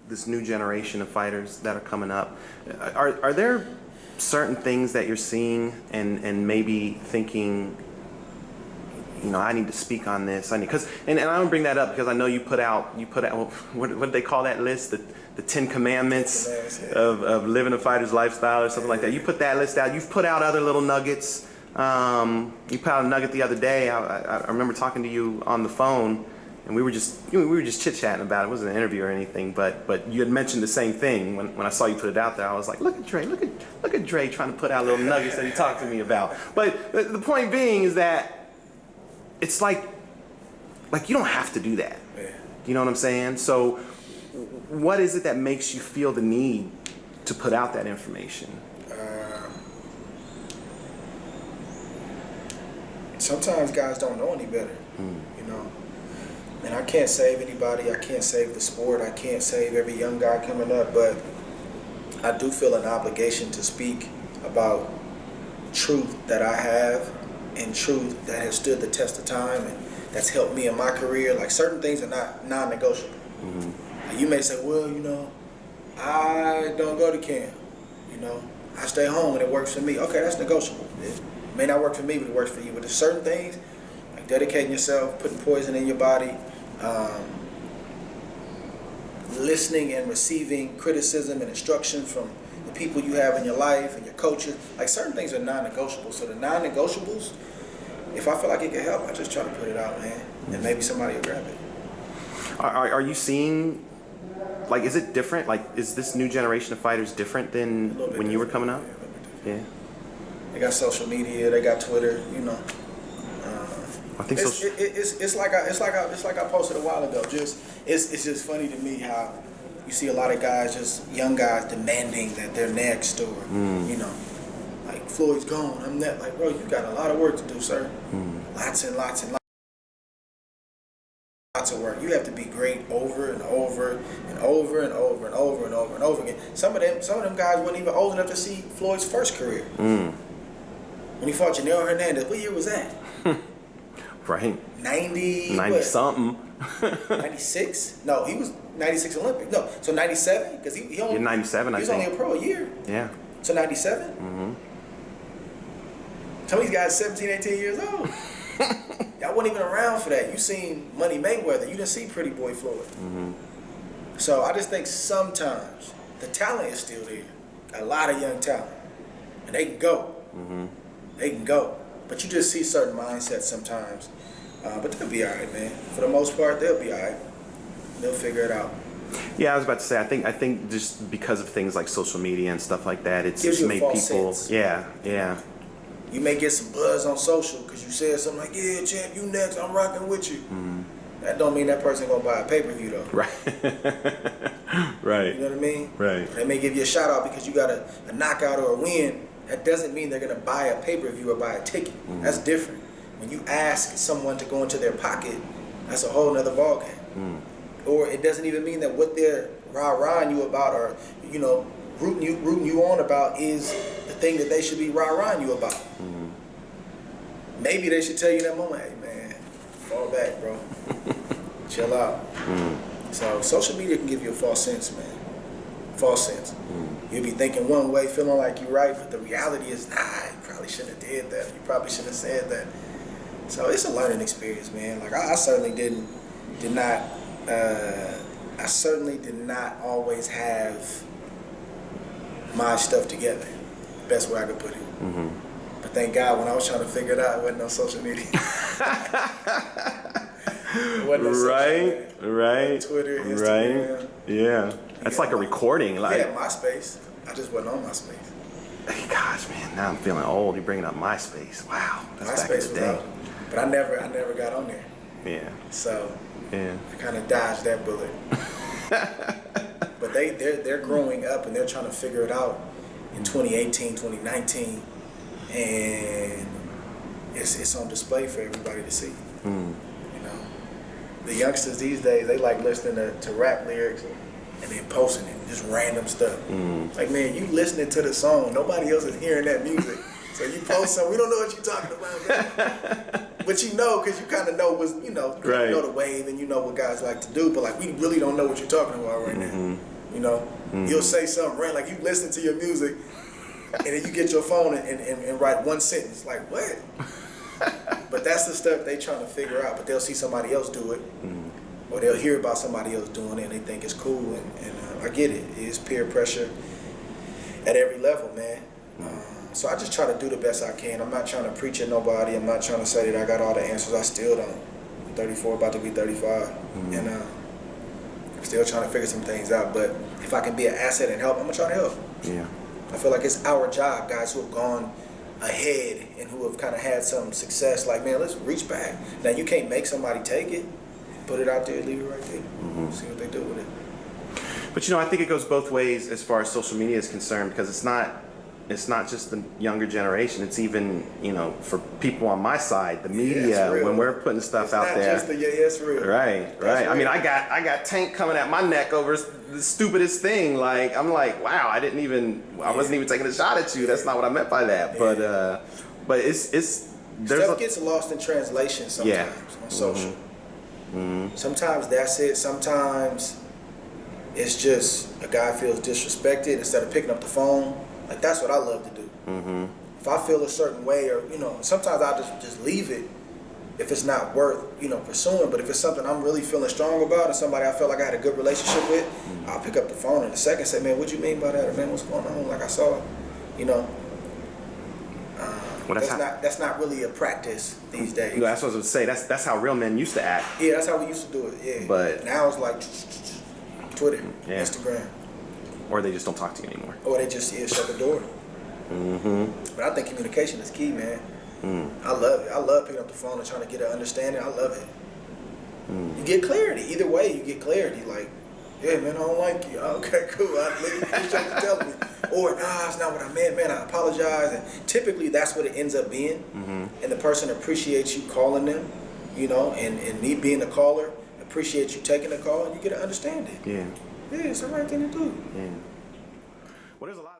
this new generation of fighters that are coming up, are there certain things that you're seeing and maybe thinking, you know, I need to speak on this. And I'm gonna bring that up because I know you put out what did they call that list? The 10 Commandments of living a fighter's lifestyle or something like that. You put that list out. You've put out other little nuggets. You put out a nugget the other day. I remember talking to you on the phone, and we were just chit-chatting about it. It wasn't an interview or anything, but you had mentioned the same thing when I saw you put it out there. I was like, look at Dre, look at Dre trying to put out little nuggets that he talked to me about. But the point being is that it's like you don't have to do that. You know what I'm saying? So what is it that makes you feel the need to put out that information? Sometimes guys don't know any better, you know. And I can't save anybody. I can't save the sport. I can't save every young guy coming up. But I do feel an obligation to speak about truth that I have and truth that has stood the test of time and that's helped me in my career. Like, certain things are not non-negotiable. Like, you may say, well, you know, I don't go to camp. You know, I stay home and it works for me. Okay, that's negotiable. It may not work for me, but it works for you. But there's certain things, like dedicating yourself, putting poison in your body, listening and receiving criticism and instruction from the people you have in your life and your coaches. Like, certain things are non-negotiable. So the non-negotiables, if I feel like it can help, I just try to put it out, man, and maybe somebody will grab it. Are you seeing, like, is it different? Like, is this new generation of fighters different than when you were coming up? Yeah. They got social media. They got Twitter. You know. I think it's like I posted a while ago. It's just funny to me how you see a lot of guys, just young guys, demanding that they're next, or you know, like, Floyd's gone, I'm next. Like, bro, you got a lot of work to do, sir. Lots and lots and lots of work. You have to be great over and over and over and over and over and over and over again. Some of them guys weren't even old enough to see Floyd's first career. When he fought Janelle Hernandez, what year was that? Right. 90 something. 96? No, he was 96 Olympic. No, so 97? Because he only... You're 97, I think. He was only a pro a year. Yeah. So 97? Some of these guys 17, 18 years old. Y'all weren't even around for that. You seen Money Mayweather. You didn't see Pretty Boy Floyd. So I just think sometimes the talent is still there. A lot of young talent. And they can go. They can go. But you just see certain mindsets sometimes. But they'll be all right, man. For the most part, they'll be all right. They'll figure it out. Yeah, I was about to say, I think just because of things like social media and stuff like that, it's gives just you made people... sense. Yeah. You may get some buzz on social because you said something like, yeah, champ, you next, I'm rocking with you. That don't mean that person gonna buy a pay-per-view, though. Right. Right. You know what I mean? Right. They may give you a shout-out because you got a knockout or a win. That doesn't mean they're gonna buy a pay-per-view or buy a ticket. That's different. When you ask someone to go into their pocket, that's a whole nother ballgame. Or it doesn't even mean that what they're rah-rahing you about, or, you know, rooting you on about, is the thing that they should be rah-rahing you about. Maybe they should tell you in that moment, hey man, fall back, bro. Chill out. So social media can give you a false sense, man. False sense. You'll be thinking one way, feeling like you're right, but the reality is, nah, you probably shouldn't have did that. You probably shouldn't have said that. So it's a learning experience, man. Like, I certainly did not always have my stuff together. Best way I could put it. But thank God, when I was trying to figure it out, it wasn't on social media. Right. Twitter, Instagram. Right. Yeah. That's like a recording. Like, yeah, MySpace. I just wasn't on MySpace. Gosh, man, now I'm feeling old. You're bringing up MySpace. Wow. That's MySpace back in the day. was out. But I never got on there. Yeah. So yeah, I kind of dodged that bullet. But they're growing up and they're trying to figure it out in 2018, 2019, and it's on display for everybody to see. You know, the youngsters these days, they like listening to rap lyrics and then posting it, just random stuff. Like, man, you listening to the song, nobody else is hearing that music. So you post something, we don't know what you're talking about, man. But you know, because you kind of know what's, you know the wave and you know what guys like to do, but like, we really don't know what you're talking about right now. You know, you'll say something random, like you listen to your music, and then you get your phone and write one sentence, like what? But that's the stuff they trying to figure out. But they'll see somebody else do it, or they'll hear about somebody else doing it, and they think it's cool. And I get it. It's peer pressure at every level, man. So I just try to do the best I can. I'm not trying to preach at nobody. I'm not trying to say that I got all the answers. I still don't. I'm 34, about to be 35, and I'm still trying to figure some things out. But if I can be an asset and help, I'm gonna try to help. Yeah. I feel like it's our job, guys who have gone ahead and who have kind of had some success. Like, man, let's reach back. Now you can't make somebody take it, put it out there, leave it right there, see what they do with it. But you know, I think it goes both ways as far as social media is concerned, because it's not just the younger generation. It's even, you know, for people on my side, the media, when we're putting stuff out there. It's real. Right. Real. I mean, I got Tank coming at my neck over the stupidest thing. Like, I'm like, wow, I wasn't even taking a shot at you. That's not what I meant by that. Yeah. But it's stuff gets lost in translation sometimes on social. Sometimes that's it. Sometimes it's just a guy feels disrespected. Instead of picking up the phone, like that's what I love to do. If I feel a certain way, or you know, sometimes I just leave it if it's not worth, you know, pursuing. But if it's something I'm really feeling strong about and somebody I felt like I had a good relationship with, I'll pick up the phone in a second and say, man, what you mean by that? Or man, what's going on? Like I saw, you know. Well, that's not really a practice these days. You know, that's what I was going to say. That's how real men used to act. Yeah, that's how we used to do it. Yeah. But now it's like Twitter, Instagram. Or they just don't talk to you anymore. Or they just shut the door. But I think communication is key, man. I love it. I love picking up the phone and trying to get an understanding. I love it. You get clarity. Either way, you get clarity. Like, yeah, man, I don't like you. Okay, cool. I appreciate you telling me. Or, nah, it's not what I meant, man. I apologize. And typically, that's what it ends up being. And the person appreciates you calling them, you know, and me being the caller, appreciates you taking the call, and you get an understanding. Yeah. Yeah, it's the right thing to do. Yeah. Well, there's a lot.